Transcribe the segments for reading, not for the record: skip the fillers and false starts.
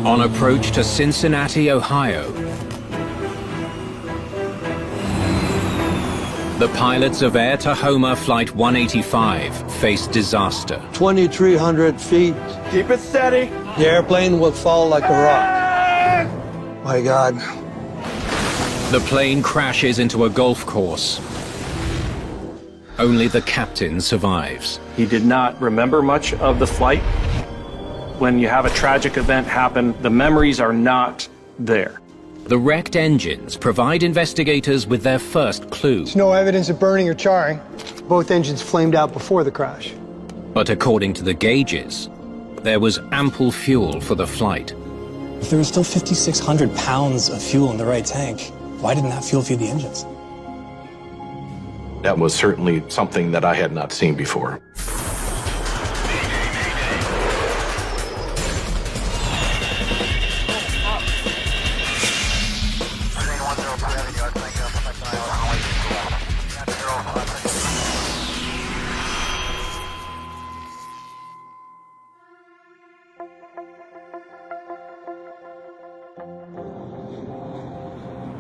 On approach to Cincinnati, Ohio, the pilots of Air Tahoma Flight 185 faced disaster. 2,300 feet. Keep it steady. The airplane will fall like a rock. My God. The plane crashes into a golf course. Only the captain survives. He did not remember much of the flight. When you have a tragic event happen, the memories are not there. The wrecked engines provide investigators with their first clue. There's no evidence of burning or charring. Both engines flamed out before the crash. But according to the gauges, there was ample fuel for the flight. If there was still 5,600 pounds of fuel in the right tank, why didn't that fuel feed the engines? That was certainly something that I had not seen before.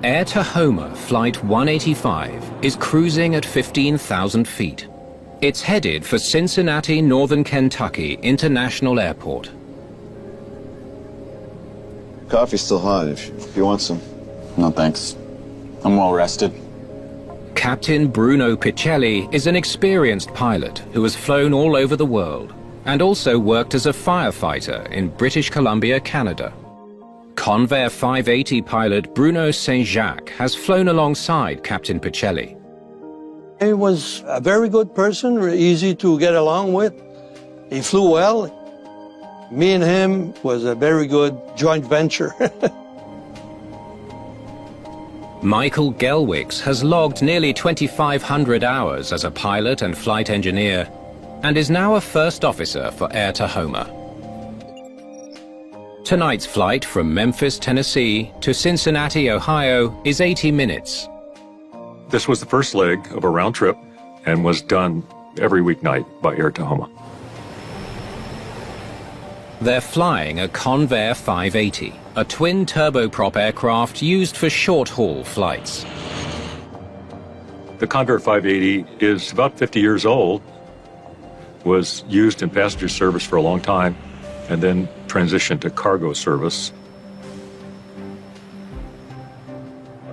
Air Tahoma Flight 185 is cruising at 15,000 feet. It's headed for Cincinnati, Northern Kentucky International Airport. Coffee's still hot if you want some. No, thanks. I'm well rested. Captain Bruno Picelli is an experienced pilot who has flown all over the world and also worked as a firefighter in British Columbia, Canada. Convair 580 pilot Bruno Saint-Jacques has flown alongside Captain Picelli. He was a very good person, easy to get along with. He flew well. Me and him was a very good joint venture. Michael Gelwicks has logged nearly 2,500 hours as a pilot and flight engineer and is now a first officer for Air Tahoma. Tonight's flight from Memphis, Tennessee to Cincinnati, Ohio is 80 minutes. This was the first leg of a round trip and was done every weeknight by Air Tahoma. They're flying a Convair 580, a twin turboprop aircraft used for short-haul flights. The Convair 580 is about 50 years old, was used in passenger service for a long time, and then transitioned to cargo service.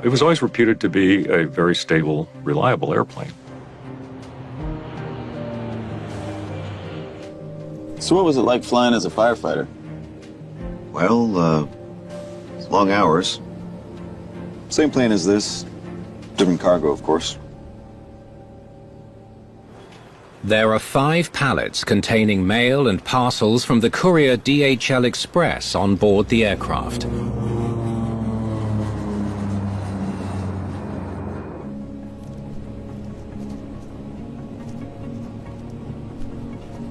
It was always reputed to be a very stable, reliable airplane. So what was it like flying as a firefighter? Well, long hours. Same plane as this, different cargo, of course. There are 5 pallets containing mail and parcels from the courier DHL Express on board the aircraft.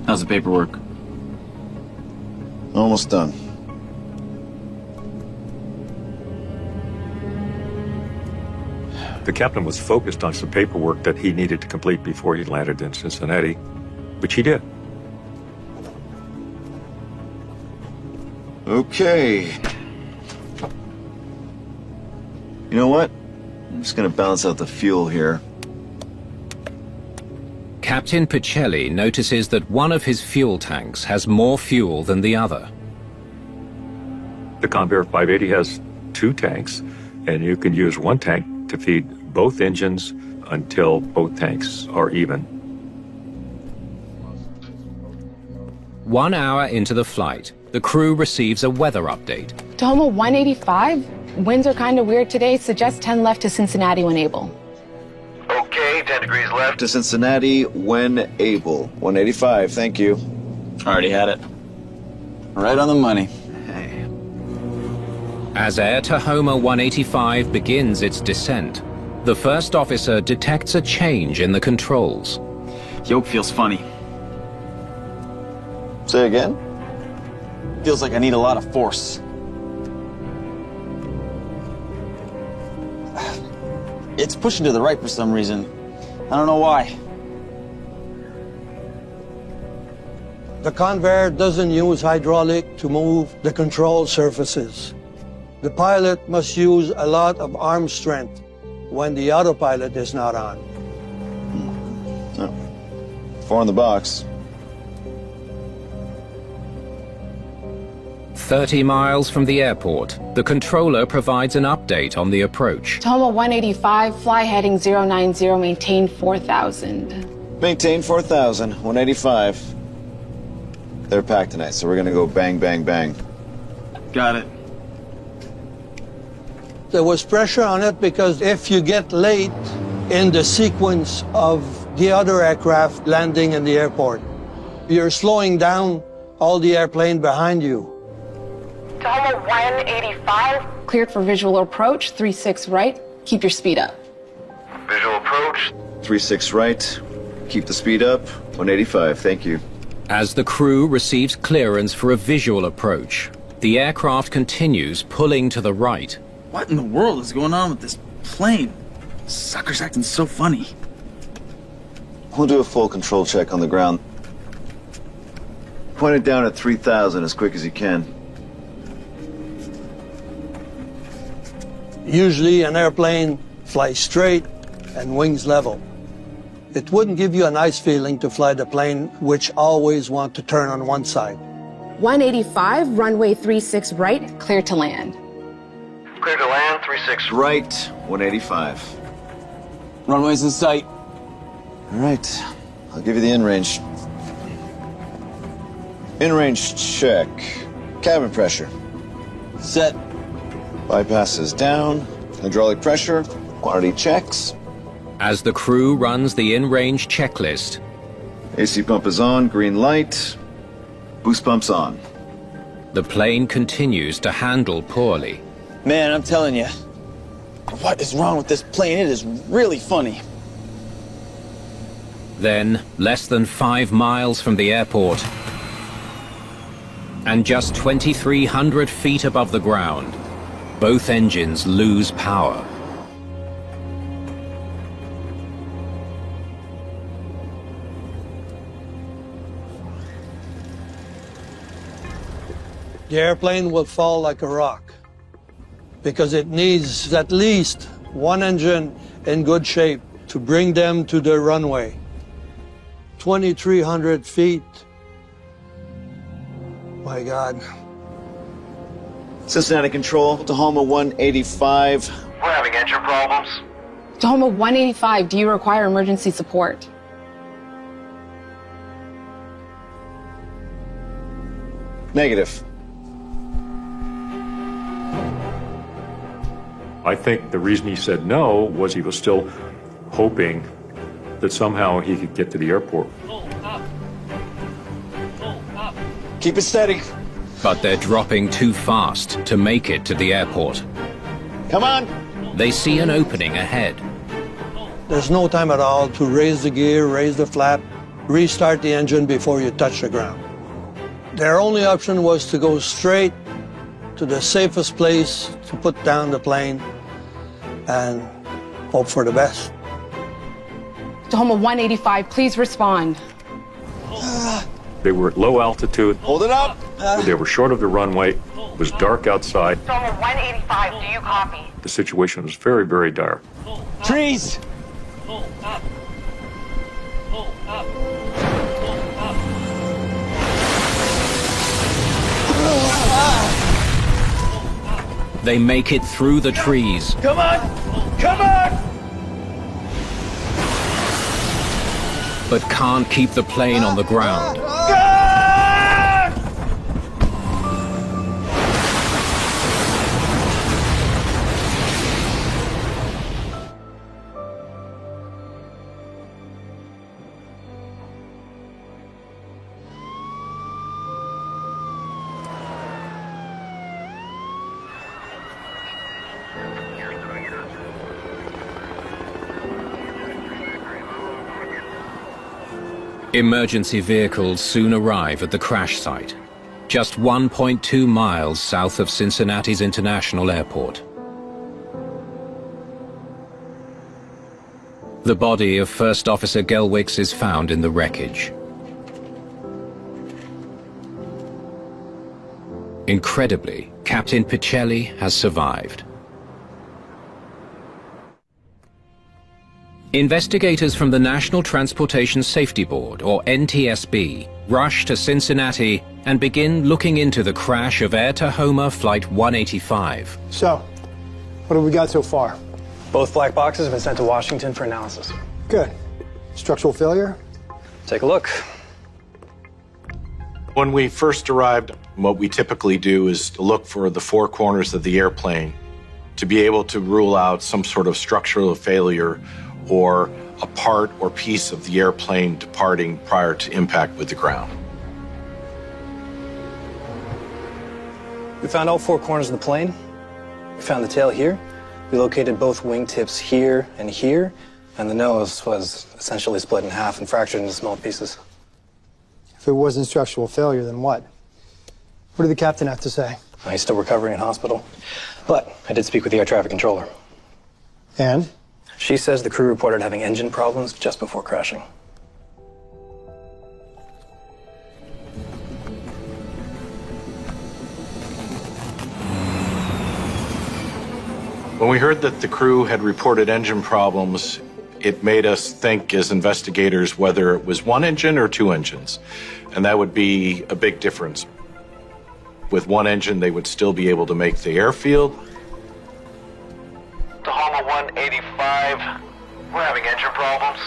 How's the paperwork? Almost done. The captain was focused on some paperwork that he needed to complete before he landed in Cincinnati, which he did. Okay. You know what? I'm just gonna balance out the fuel here. Captain Picelli notices that one of his fuel tanks has more fuel than the other. The Convair 580 has 2 tanks, and you can use one tank to feed both engines until both tanks are even. 1 hour into the flight, the crew receives a weather update. Tahoma 185? Winds are kind of weird today. Suggest 10 left to Cincinnati when able. Okay, 10 degrees left to Cincinnati when able. 185, thank you. Already had it. Right on the money. As Air Tahoma 185 begins its descent, the first officer detects a change in the controls. Yoke feels funny. Say again? Feels like I need a lot of force. It's pushing to the right for some reason. I don't know why. The conveyor doesn't use hydraulic to move the control surfaces. The pilot must use a lot of arm strength when the autopilot is not on. Oh. 4 in the box. 30 miles from the airport, the controller provides an update on the approach. Tahoma 185, fly heading 090, maintain 4,000. Maintain 4,000, 185. They're packed tonight, so we're gonna go bang, bang, bang. Got it. There was pressure on it because if you get late in the sequence of the other aircraft landing in the airport, you're slowing down all the airplane behind you. Tahoma 185, cleared for visual approach, 36 right, keep your speed up. Visual approach. 36 right. Keep the speed up. 185, thank you. As the crew receives clearance for a visual approach, the aircraft continues pulling to the right. What in the world is going on with this plane? Sucker's acting so funny. We'll do a full control check on the ground. Point it down at 3,000 as quick as you can. Usually an airplane flies straight and wings level. It wouldn't give you a nice feeling to fly the plane which always want to turn on one side. 185, runway 36 right, clear to land. Clear to land, 36 right, 185. Runway's in sight. All right, I'll give you the in-range. In-range check. Cabin pressure. Set. Bypasses down. Hydraulic pressure. Quantity checks. As the crew runs the in-range checklist, AC pump is on, green light. Boost pump's on. the plane continues to handle poorly. Man, I'm telling you, what is wrong with this plane? It is really funny. Then, less than 5 miles from the airport, and just 2,300 feet above the ground, both engines lose power. The airplane will fall like a rock because it needs at least one engine in good shape to bring them to the runway. 2,300 feet. My God. Cincinnati Control, Tahoma 185. We're having engine problems. Tahoma 185, do you require emergency support? Negative. I think the reason he said no was he was still hoping that somehow he could get to the airport. Keep it steady. But they're dropping too fast to make it to the airport. Come on. They see an opening ahead. There's no time at all to raise the gear, raise the flap, restart the engine before you touch the ground. Their only option was to go straight to the safest place to put down the plane and hope for the best. Tahoma 185, please respond. They were at low altitude. Hold it up. They were short of the runway. It was dark outside. Tahoma 185, do you copy? The situation was very, very dire. Trees! They make it through the trees. Come on! Come on! But can't keep the plane on the ground. Emergency vehicles soon arrive at the crash site, just 1.2 miles south of Cincinnati's International Airport. The body of First Officer Gelwicks is found in the wreckage. Incredibly, Captain Picelli has survived. Investigators from the National Transportation Safety Board, or NTSB, rush to Cincinnati and begin looking into the crash of Air Tahoma Flight 185. So, what have we got so far? Both black boxes have been sent to Washington for analysis. Good. Structural failure? Take a look. When we first arrived, what we typically do is to look for the four corners of the airplane to be able to rule out some sort of structural failure or a part or piece of the airplane departing prior to impact with the ground. We found all four corners of the plane. We found the tail here. We located both wingtips here, and the nose was essentially split in half and fractured into small pieces. If it wasn't structural failure, then what? What did the captain have to say? He's still recovering in hospital. But I did speak with the air traffic controller. And? She says the crew reported having engine problems just before crashing. When we heard that the crew had reported engine problems, it made us think as investigators whether it was one engine or two engines. And that would be a big difference. With one engine, they would still be able to make the airfield. Tahoma 185, we're having engine problems.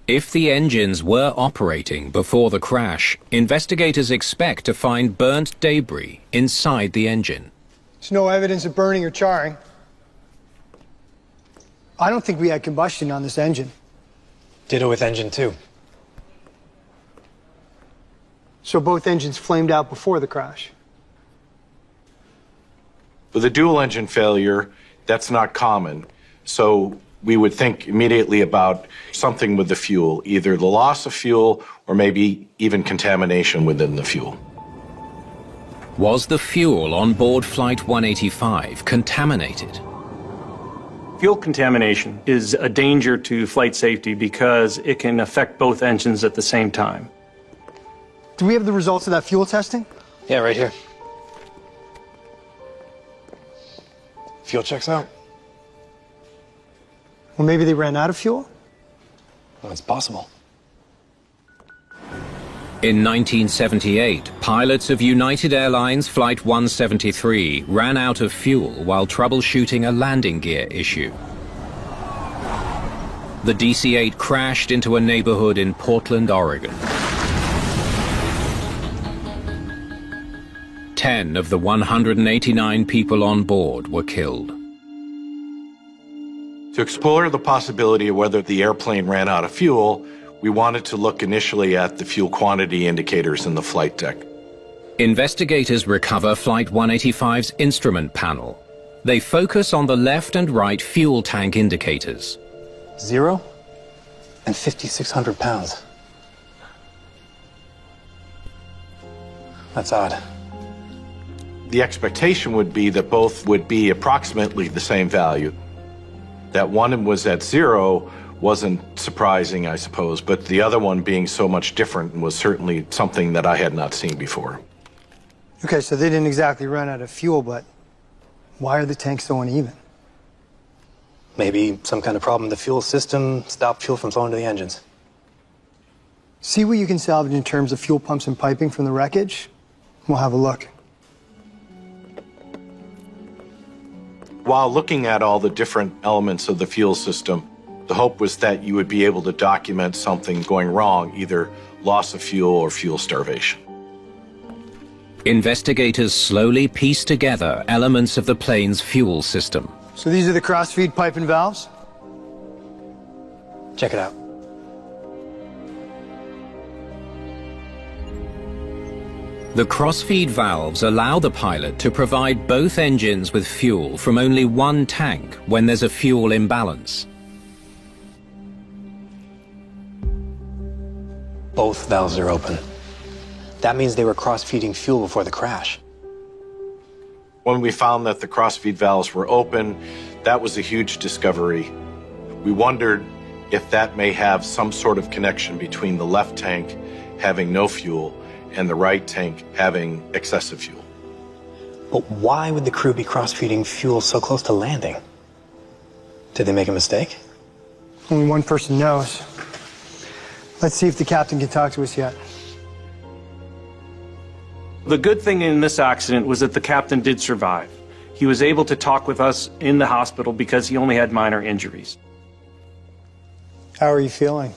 If the engines were operating before the crash, investigators expect to find burnt debris inside the engine. There's no evidence of burning or charring. I don't think we had combustion on this engine. Ditto with engine 2. So both engines flamed out before the crash. With a dual engine failure, that's not common. So we would think immediately about something with the fuel, either the loss of fuel or maybe even contamination within the fuel. Was the fuel on board Flight 185 contaminated? Fuel contamination is a danger to flight safety because it can affect both engines at the same time. Do we have the results of that fuel testing? Yeah, right here. Fuel checks out. Well, maybe they ran out of fuel? Well, it's possible. In 1978, pilots of United Airlines Flight 173 ran out of fuel while troubleshooting a landing gear issue. The DC-8 crashed into a neighborhood in Portland, Oregon. 10 of the 189 people on board were killed. To explore the possibility of whether the airplane ran out of fuel, we wanted to look initially at the fuel quantity indicators in the flight deck. Investigators recover Flight 185's instrument panel. They focus on the left and right fuel tank indicators. 0 and 5,600 pounds. That's odd. The expectation would be that both would be approximately the same value. That one was at 0 wasn't surprising, I suppose, but the other one being so much different was certainly something that I had not seen before. Okay, so they didn't exactly run out of fuel, but why are the tanks so uneven? Maybe some kind of problem in the fuel system stopped fuel from flowing to the engines. See what you can salvage in terms of fuel pumps and piping from the wreckage? We'll have a look. While looking at all the different elements of the fuel system, the hope was that you would be able to document something going wrong, either loss of fuel or fuel starvation. Investigators slowly piece together elements of the plane's fuel system. So these are the cross-feed pipe and valves? Check it out. The cross-feed valves allow the pilot to provide both engines with fuel from only one tank when there's a fuel imbalance. Both valves are open. That means they were cross-feeding fuel before the crash. When we found that the cross-feed valves were open, that was a huge discovery. We wondered if that may have some sort of connection between the left tank having no fuel and the right tank having excessive fuel. But why would the crew be cross-feeding fuel so close to landing? Did they make a mistake? Only one person knows. Let's see if the captain can talk to us yet. The good thing in this accident was that the captain did survive. He was able to talk with us in the hospital because he only had minor injuries. How are you feeling?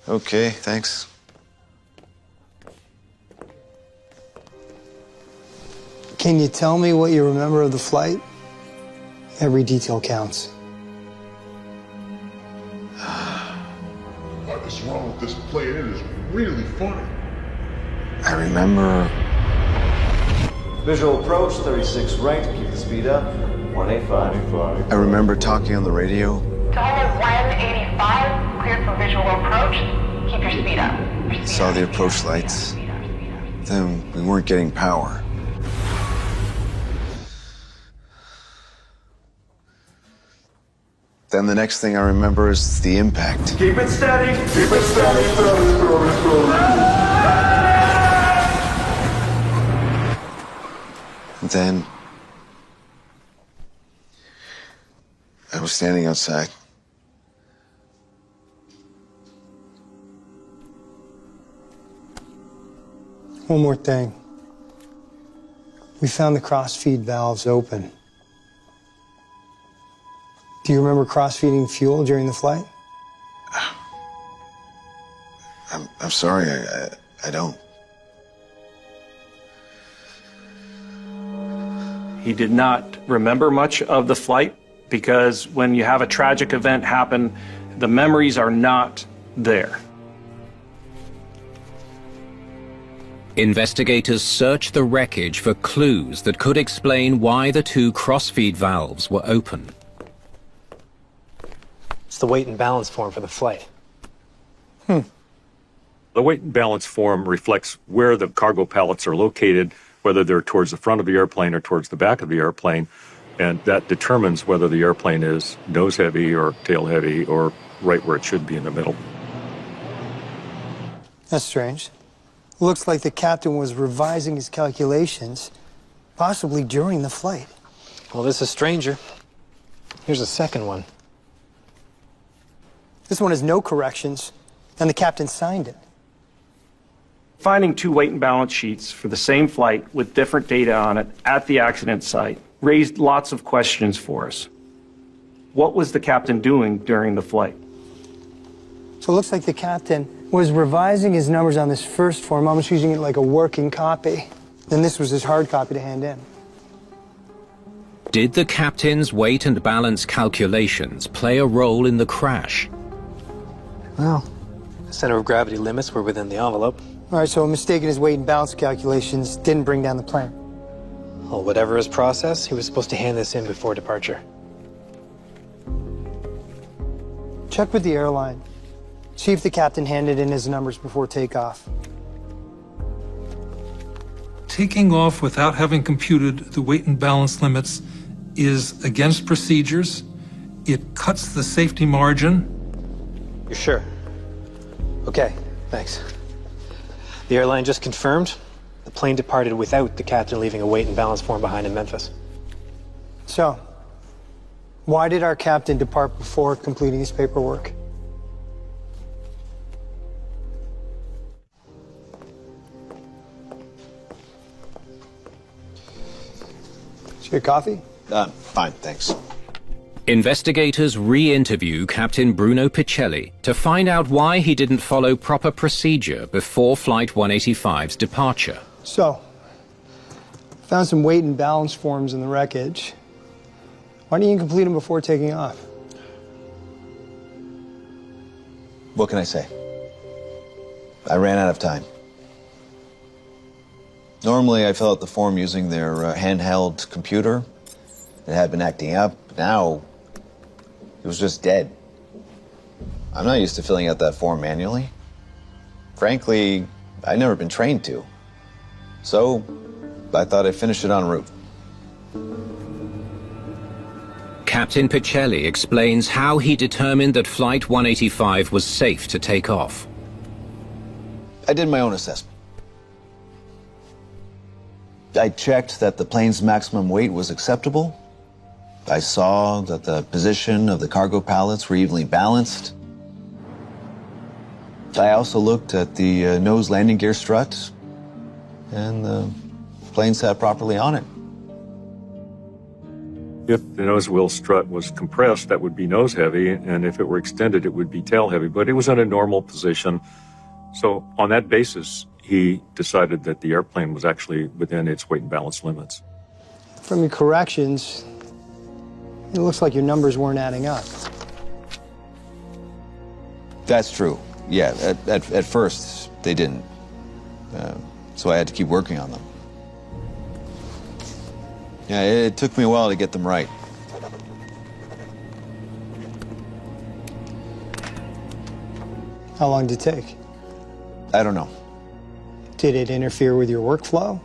Okay, thanks. Can you tell me what you remember of the flight? Every detail counts. What is wrong with this plane? It is really funny. I remember... Visual approach, 36 right, keep the speed up, 185. I remember talking on the radio. Tahoma 185, cleared for visual approach. Keep your speed up. Saw the approach lights. Then we weren't getting power. Then the next thing I remember is the impact. Keep it steady. Keep it steady. Steady. Then I was standing outside. One more thing. We found the cross-feed valves open. Do you remember cross-feeding fuel during the flight? I'm sorry, I don't. He did not remember much of the flight because when you have a tragic event happen, the memories are not there. Investigators searched the wreckage for clues that could explain why the two cross-feed valves were open. It's the weight and balance form for the flight. The weight and balance form reflects where the cargo pallets are located, whether they're towards the front of the airplane or towards the back of the airplane, and that determines whether the airplane is nose heavy or tail heavy or right where it should be in the middle. That's strange. Looks like the captain was revising his calculations, possibly during the flight. Well, this is stranger. Here's a second one. This one has no corrections, and the captain signed it. Finding two weight and balance sheets for the same flight with different data on it at the accident site raised lots of questions for us. What was the captain doing during the flight? So it looks like the captain was revising his numbers on this first form, almost using it like a working copy. Then this was his hard copy to hand in. Did the captain's weight and balance calculations play a role in the crash? Well, the center of gravity limits were within the envelope. All right, so a mistake in his weight and balance calculations didn't bring down the plane. Well, whatever his process, he was supposed to hand this in before departure. Check with the airline. See if the captain handed in his numbers before takeoff. Taking off without having computed the weight and balance limits is against procedures. It cuts the safety margin. You're sure? Okay, thanks. The airline just confirmed the plane departed without the captain leaving a weight and balance form behind in Memphis. So, why did our captain depart before completing his paperwork? Is your coffee? Fine, thanks. Investigators re-interview Captain Bruno Picelli to find out why he didn't follow proper procedure before Flight 185's departure. So, found some weight and balance forms in the wreckage. Why didn't you complete them before taking off? What can I say? I ran out of time. Normally, I fill out the form using their handheld computer. It had been acting up. Now, it was just dead. I'm not used to filling out that form manually. Frankly, I've never been trained to. So, I thought I'd finish it en route. Captain Picelli explains how he determined that Flight 185 was safe to take off. I did my own assessment. I checked that the plane's maximum weight was acceptable. I saw that the position of the cargo pallets were evenly balanced. I also looked at the nose landing gear strut, and the plane sat properly on it. If the nose wheel strut was compressed, that would be nose heavy, and if it were extended, it would be tail heavy, but it was in a normal position. So on that basis, he decided that the airplane was actually within its weight and balance limits. From your corrections, it looks like your numbers weren't adding up. That's true. Yeah, at first, they didn't. So I had to keep working on them. Yeah, it took me a while to get them right. How long did it take? I don't know. Did it interfere with your workflow?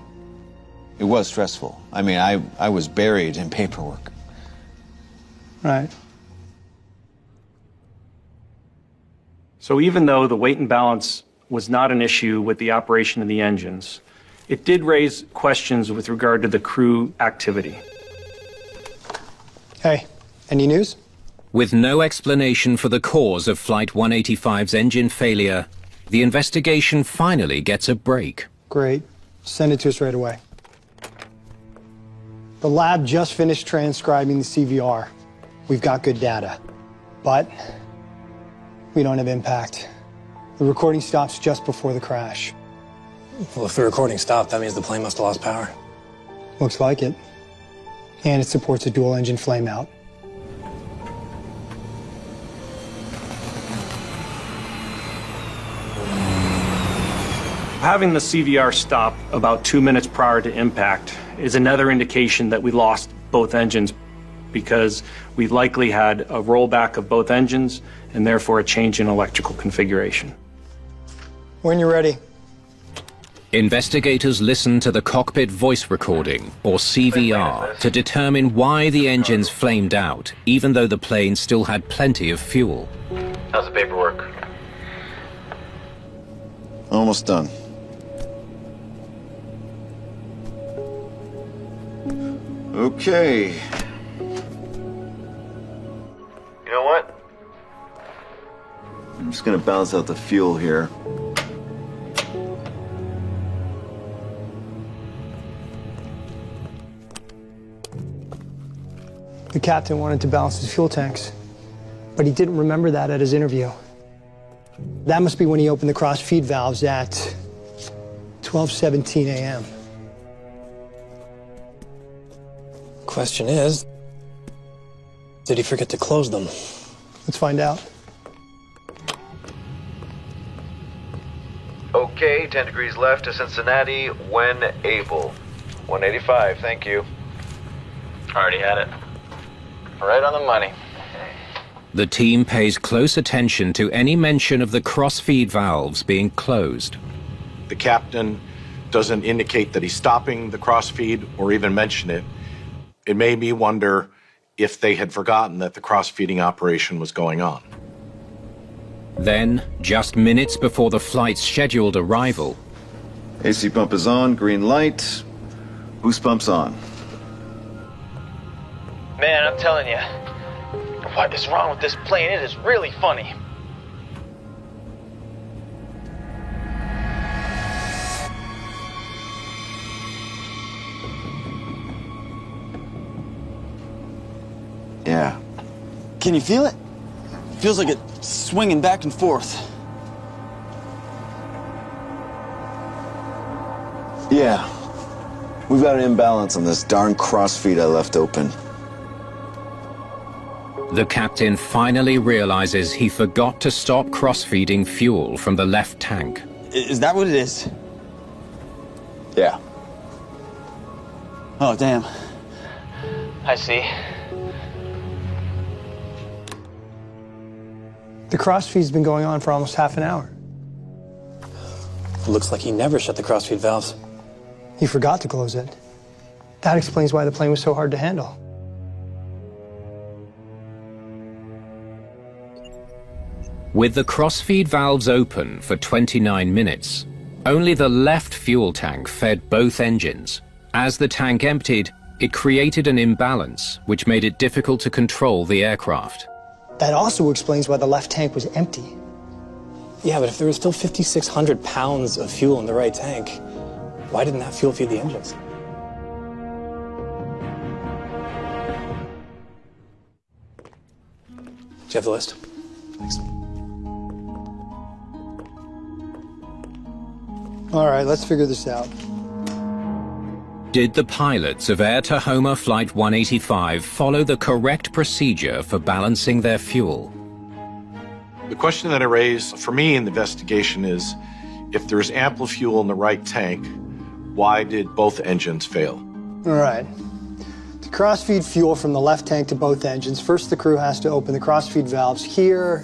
It was stressful. I mean, I was buried in paperwork. Right. So even though the weight and balance was not an issue with the operation of the engines, it did raise questions with regard to the crew activity. Hey, any news? With no explanation for the cause of Flight 185's engine failure, the investigation finally gets a break. Great. Send it to us right away. The lab just finished transcribing the CVR. We've got good data, but we don't have impact. The recording stops just before the crash. Well, if the recording stopped, that means the plane must have lost power. Looks like it. And it supports a dual-engine flameout. Having the CVR stop about 2 minutes prior to impact is another indication that we lost both engines, because we likely had a rollback of both engines and therefore a change in electrical configuration. When you're ready. Investigators listen to the cockpit voice recording, or CVR, to determine why the engines flamed out, even though the plane still had plenty of fuel. How's the paperwork? Almost done. Okay. You know what? I'm just gonna balance out the fuel here. The captain wanted to balance his fuel tanks, but he didn't remember that at his interview. That must be when he opened the cross feed valves at 12:17 a.m. Question is, did he forget to close them? Let's find out. Okay, 10 degrees left to Cincinnati when able. 185, thank you. Already had it. Right on the money. The team pays close attention to any mention of the cross-feed valves being closed. The captain doesn't indicate that he's stopping the crossfeed or even mention it. It made me wonder if they had forgotten that the cross-feeding operation was going on. Then, just minutes before the flight's scheduled arrival, AC pump is on, green light. Boost pump's on. Man, I'm telling you, what is wrong with this plane? It is really funny. Yeah. Can you feel it? Feels like it's swinging back and forth. Yeah. We've got an imbalance on this darn crossfeed I left open. the captain finally realizes he forgot to stop cross-feeding fuel from the left tank. Is that what it is? Yeah. Oh, damn. I see. The crossfeed's been going on for almost half an hour. Looks like he never shut the crossfeed valves. He forgot to close it. That explains why the plane was so hard to handle. With the crossfeed valves open for 29 minutes, only the left fuel tank fed both engines. As the tank emptied, it created an imbalance which made it difficult to control the aircraft. That also explains why the left tank was empty. Yeah, but if there was still 5,600 pounds of fuel in the right tank, why didn't that fuel feed the engines? Do you have the list? Thanks. All right, let's figure this out. Did the pilots of Air Tahoma Flight 185 follow the correct procedure for balancing their fuel? The question that I raise for me in the investigation is, if there's ample fuel in the right tank, why did both engines fail? All right. To cross-feed fuel from the left tank to both engines, first the crew has to open the cross-feed valves here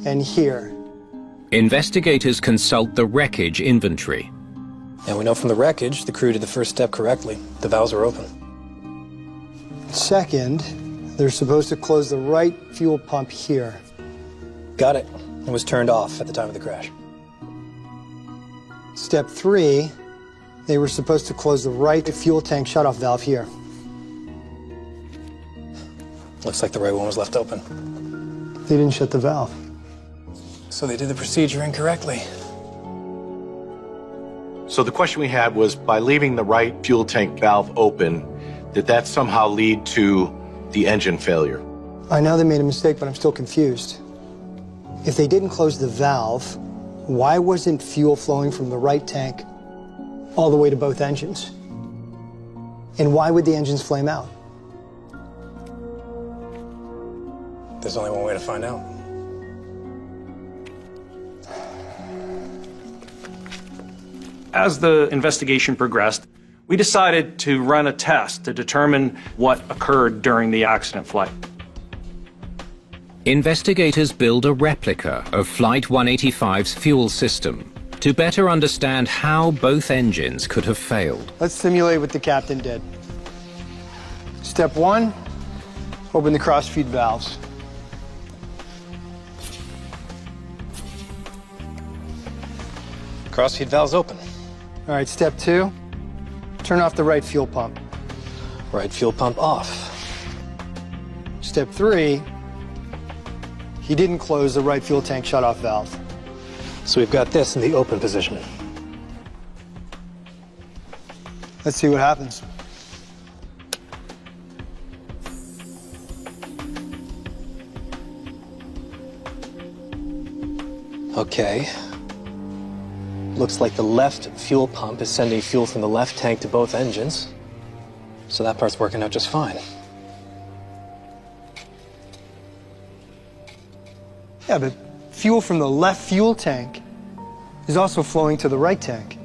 and here. Investigators consult the wreckage inventory. And we know from the wreckage, the crew did the first step correctly. The valves are open. Second, they're supposed to close the right fuel pump here. Got it. It was turned off at the time of the crash. Step 3, they were supposed to close the right fuel tank shutoff valve here. Looks like the right one was left open. They didn't shut the valve. So they did the procedure incorrectly. So the question we had was, by leaving the right fuel tank valve open, did that somehow lead to the engine failure? I know they made a mistake, but I'm still confused. If they didn't close the valve, why wasn't fuel flowing from the right tank all the way to both engines? And why would the engines flame out? There's only one way to find out. As the investigation progressed, we decided to run a test to determine what occurred during the accident flight. Investigators build a replica of Flight 185's fuel system to better understand how both engines could have failed. Let's simulate what the captain did. Step 1, open the cross-feed valves. Cross-feed valves open. All right, step 2, turn off the right fuel pump. Right fuel pump off. Step 3, he didn't close the right fuel tank shutoff valve. So we've got this in the open position. Let's see what happens. Okay. Looks like the left fuel pump is sending fuel from the left tank to both engines. So that part's working out just fine. Yeah, but fuel from the left fuel tank is also flowing to the right tank.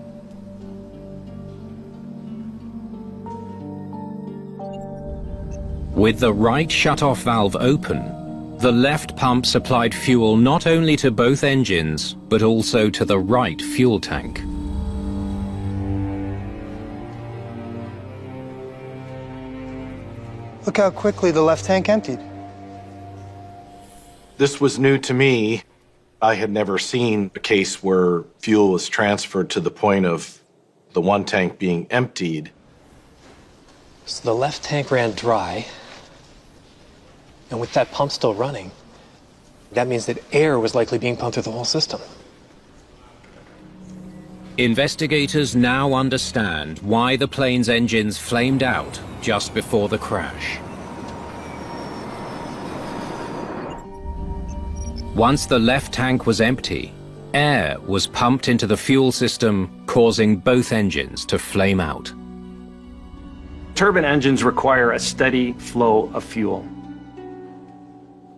With the right shutoff valve open, the left pump supplied fuel not only to both engines, but also to the right fuel tank. Look how quickly the left tank emptied. This was new to me. I had never seen a case where fuel was transferred to the point of the one tank being emptied. So the left tank ran dry. And with that pump still running, that means that air was likely being pumped through the whole system. Investigators now understand why the plane's engines flamed out just before the crash. Once the left tank was empty, air was pumped into the fuel system, causing both engines to flame out. Turbine engines require a steady flow of fuel.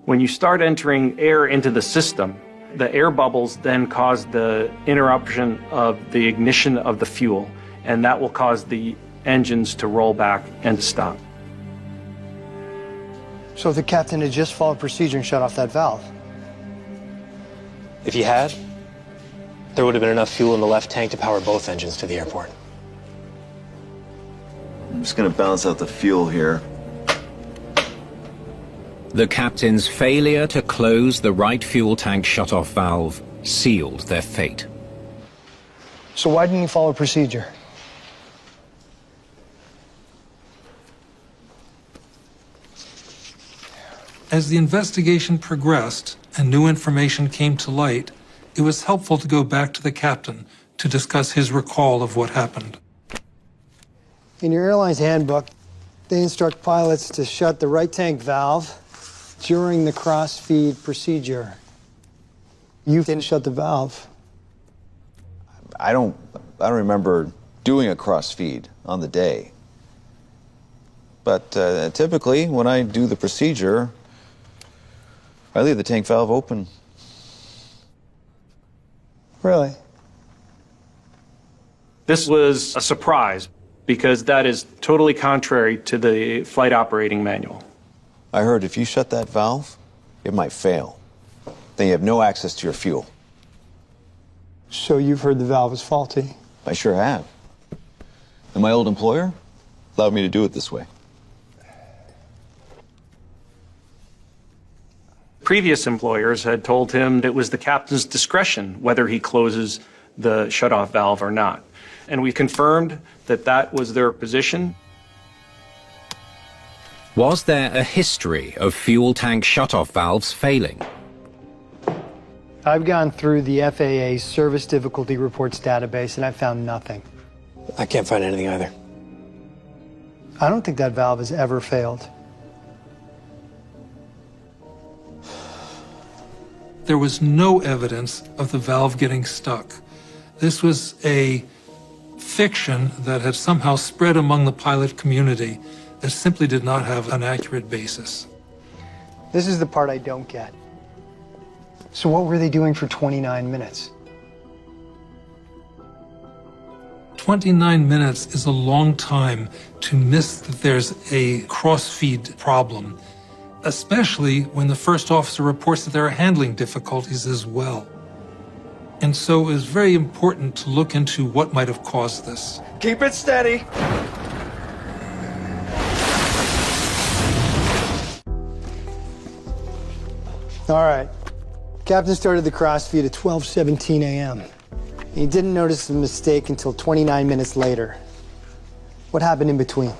When you start entering air into the system, the air bubbles then cause the interruption of the ignition of the fuel, and that will cause the engines to roll back and to stop. So if the captain had just followed procedure and shut off that valve? If he had, there would have been enough fuel in the left tank to power both engines to the airport. I'm just gonna balance out the fuel here. The captain's failure to close the right fuel tank shutoff valve sealed their fate. So why didn't you follow procedure? As the investigation progressed and new information came to light, it was helpful to go back to the captain to discuss his recall of what happened. In your airline's handbook, they instruct pilots to shut the right tank valve during the cross-feed procedure. You didn't shut the valve. I don't remember doing a cross-feed on the day. But typically, when I do the procedure, I leave the tank valve open. Really? This was a surprise because that is totally contrary to the flight operating manual. I heard if you shut that valve, it might fail. Then you have no access to your fuel. So you've heard the valve is faulty? I sure have. And my old employer allowed me to do it this way. Previous employers had told him it was the captain's discretion whether he closes the shutoff valve or not. And we confirmed that that was their position. Was there a history of fuel tank shutoff valves failing? I've gone through the FAA service difficulty reports database and I found nothing. I can't find anything either. I don't think that valve has ever failed. There was no evidence of the valve getting stuck. This was a fiction that had somehow spread among the pilot community that simply did not have an accurate basis. This is the part I don't get. So what were they doing for 29 minutes? 29 minutes is a long time to miss that there's a cross-feed problem, especially when the first officer reports that there are handling difficulties as well. And so it was very important to look into what might have caused this. Keep it steady. All right. Captain started the crossfeed at 12:17 a.m. He didn't notice the mistake until 29 minutes later. What happened in between?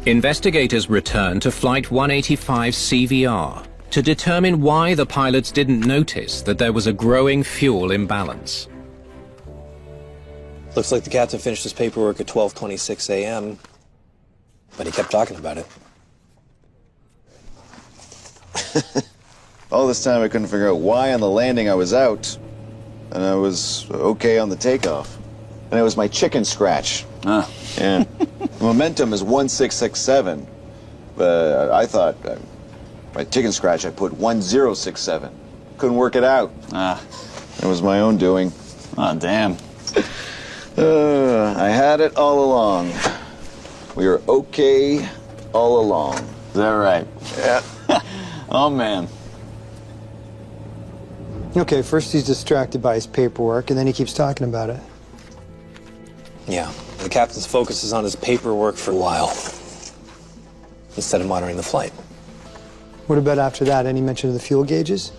Investigators returned to Flight 185 CVR to determine why the pilots didn't notice that there was a growing fuel imbalance. Looks like the captain finished his paperwork at 12:26 a.m., but he kept talking about it. All this time I couldn't figure out why on the landing I was out, and I was okay on the takeoff. And it was my chicken scratch. Yeah. The momentum is 1667, but I thought my chicken scratch I put 1067. Couldn't work it out. It was my own doing. Oh, damn. I had it all along. We were okay all along. Is that right? Yeah. Oh, man. Okay, first he's distracted by his paperwork, and then he keeps talking about it. Yeah, the captain's focus is on his paperwork for a while, instead of monitoring the flight. What about after that? Any mention of the fuel gauges?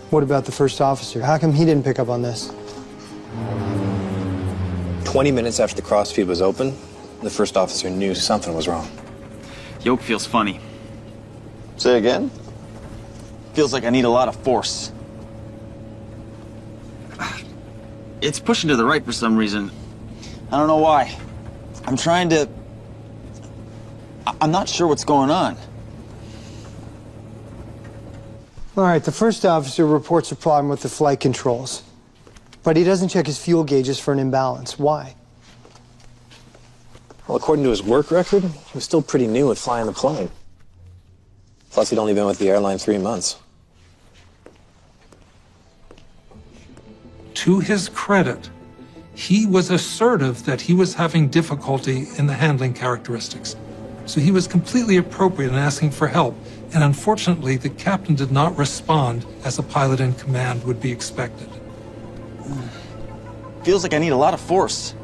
What about the first officer? How come he didn't pick up on this? 20 minutes after the crossfeed was open, the first officer knew something was wrong. Yoke feels funny. Say again? Feels like I need a lot of force. It's pushing to the right for some reason. I don't know why. I'm trying to... I'm not sure what's going on. All right, the first officer reports a problem with the flight controls, but he doesn't check his fuel gauges for an imbalance. Why? Well, according to his work record, he was still pretty new at flying the plane. Plus, he'd only been with the airline 3 months. To his credit, he was assertive that he was having difficulty in the handling characteristics. So he was completely appropriate in asking for help. And unfortunately, the captain did not respond as a pilot in command would be expected. Feels like I need a lot of force.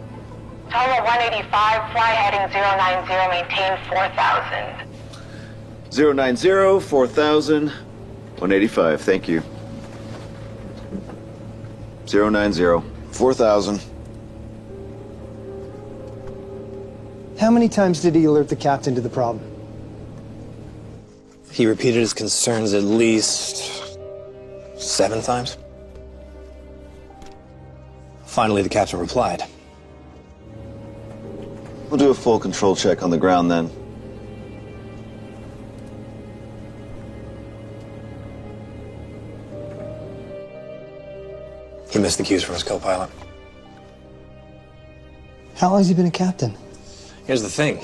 Tahoma 185, fly heading 090, maintain 4,000. 090, 4000, 185, thank you. 090, 4000. How many times did he alert the captain to the problem? He repeated his concerns at least 7 times. Finally, the captain replied. We'll do a full control check on the ground then. He missed the cues from his co-pilot. How long has he been a captain? Here's the thing.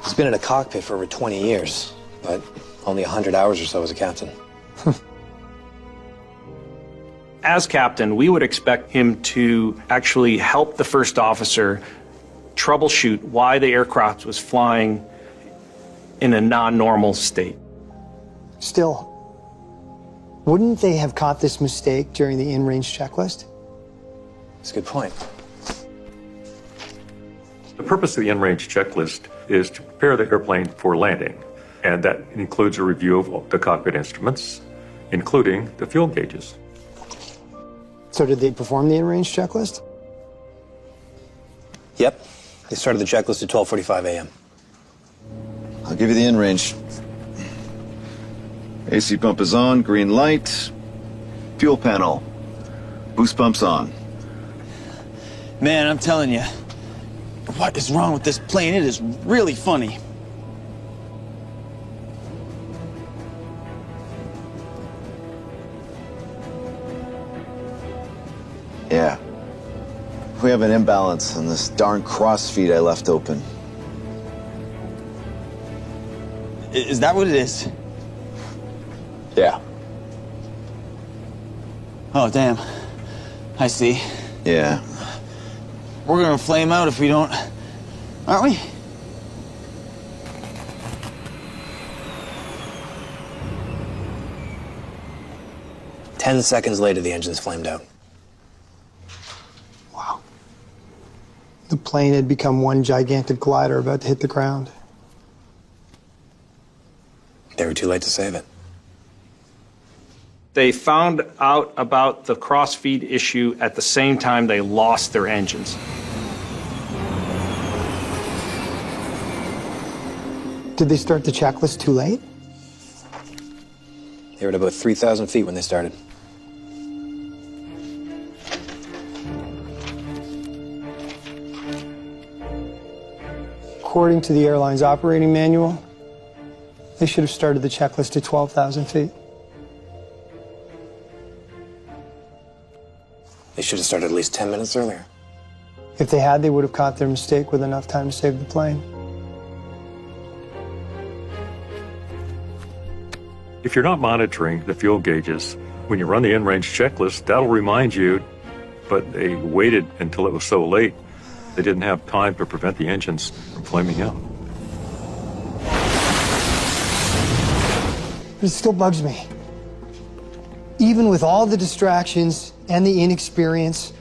He's been in a cockpit for over 20 years, but only 100 hours or so as a captain. As captain, we would expect him to actually help the first officer troubleshoot why the aircraft was flying in a non-normal state. Still, wouldn't they have caught this mistake during the in-range checklist? That's a good point. The purpose of the in-range checklist is to prepare the airplane for landing, and that includes a review of the cockpit instruments, including the fuel gauges. So did they perform the in-range checklist? Yep. They started the checklist at 12:45 a.m. I'll give you the in-range. AC pump is on, green light. Fuel panel. Boost pump's on. Man, I'm telling you, what is wrong with this plane? It is really funny. Yeah. We have an imbalance in this darn crossfeed I left open. Is that what it is? Yeah. Oh, damn. I see. Yeah. We're gonna flame out if we don't, aren't we? Ten seconds later, the engines flamed out. Wow. The plane had become one gigantic glider about to hit the ground. They were too late to save it. They found out about the crossfeed issue at the same time they lost their engines. Did they start the checklist too late? They were at about 3,000 feet when they started. According to the airline's operating manual, they should have started the checklist at 12,000 feet. They should have started at least 10 minutes earlier. If they had, they would have caught their mistake with enough time to save the plane. If you're not monitoring the fuel gauges, when you run the in-range checklist, that'll remind you, but they waited until it was so late, they didn't have time to prevent the engines from flaming out. But it still bugs me. Even with all the distractions and the inexperience,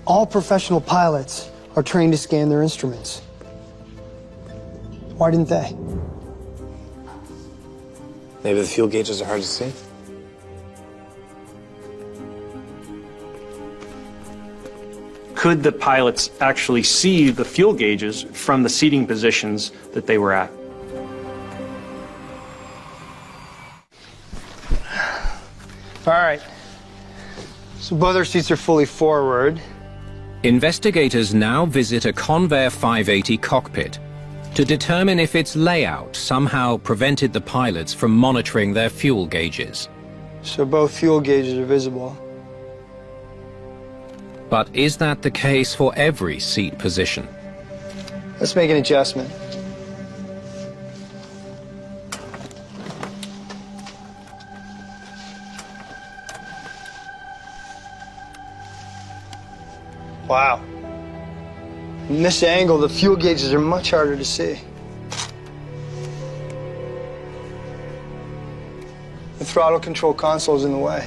all professional pilots are trained to scan their instruments. Why didn't they? Maybe the fuel gauges are hard to see. Could the pilots actually see the fuel gauges from the seating positions that they were at? All right. So both our seats are fully forward. Investigators now visit a Convair 580 cockpit to determine if its layout somehow prevented the pilots from monitoring their fuel gauges. So both fuel gauges are visible. But is that the case for every seat position? Let's make an adjustment. Wow. From this angle, the fuel gauges are much harder to see. The throttle control console is in the way.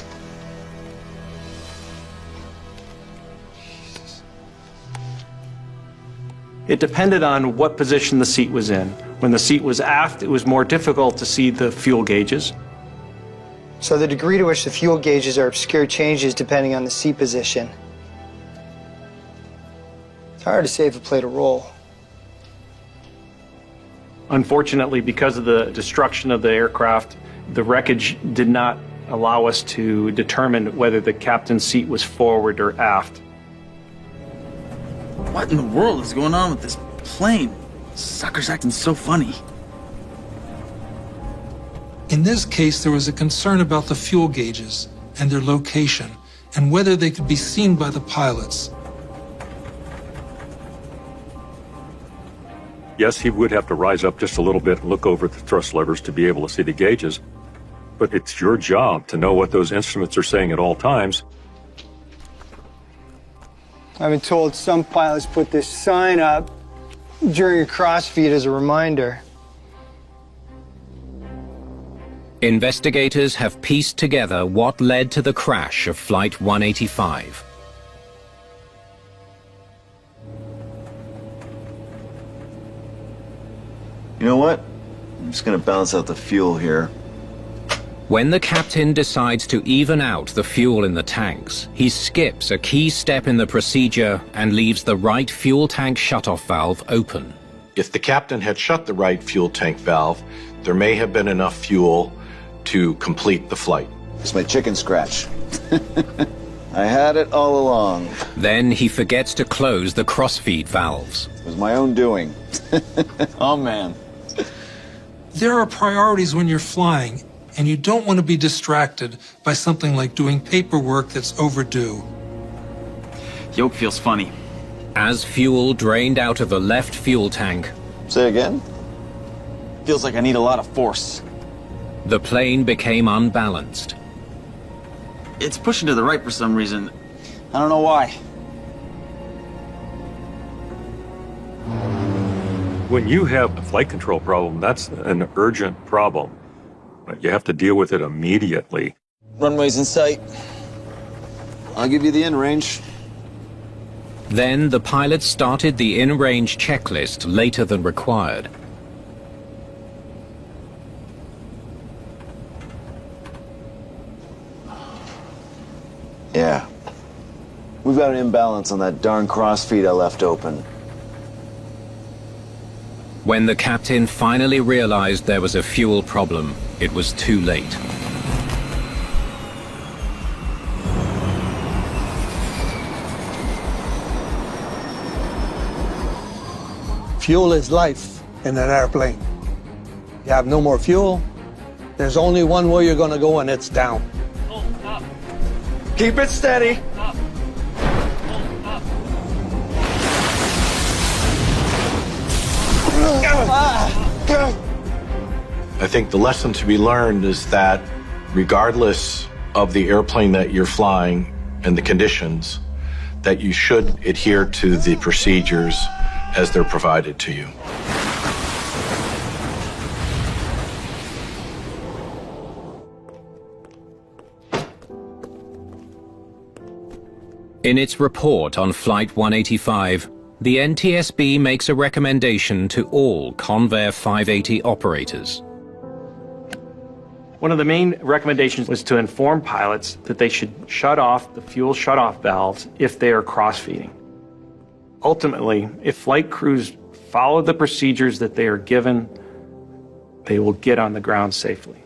It depended on what position the seat was in. When the seat was aft, it was more difficult to see the fuel gauges. So the degree to which the fuel gauges are obscured changes depending on the seat position. It's hard to say if it played a role. Unfortunately, because of the destruction of the aircraft, the wreckage did not allow us to determine whether the captain's seat was forward or aft. What in the world is going on with this plane? Sucker's acting so funny. In this case, there was a concern about the fuel gauges and their location and whether they could be seen by the pilots. Yes, he would have to rise up just a little bit and look over at the thrust levers to be able to see the gauges. But it's your job to know what those instruments are saying at all times. I've been told some pilots put this sign up during a crossfeed as a reminder. Investigators have pieced together what led to the crash of Flight 185. You know what? I'm just gonna balance out the fuel here. When the captain decides to even out the fuel in the tanks, he skips a key step in the procedure and leaves the right fuel tank shutoff valve open. If the captain had shut the right fuel tank valve, there may have been enough fuel to complete the flight. It's my chicken scratch. I had it all along. Then he forgets to close the crossfeed valves. It was my own doing. Oh, man. There are priorities when you're flying, and you don't want to be distracted by something like doing paperwork that's overdue. Yoke feels funny. As fuel drained out of the left fuel tank, Say again? Feels like I need a lot of force. the plane became unbalanced. It's pushing to the right for some reason. I don't know why. When you have a flight control problem, that's an urgent problem. You have to deal with it immediately. Runway's in sight. I'll give you the in-range. Then the pilot started the in-range checklist later than required. Yeah. We've got an imbalance on that darn crossfeed I left open. When the captain finally realized there was a fuel problem, it was too late. Fuel is life in an airplane. You have no more fuel, there's only one way you're gonna go, and it's down. Keep it steady. I think the lesson to be learned is that regardless of the airplane that you're flying and the conditions, that you should adhere to the procedures as they're provided to you. In its report on Flight 185, the NTSB makes a recommendation to all Convair 580 operators. One of the main recommendations was to inform pilots that they should shut off the fuel shutoff valves if they are cross-feeding. Ultimately, if flight crews follow the procedures that they are given, they will get on the ground safely.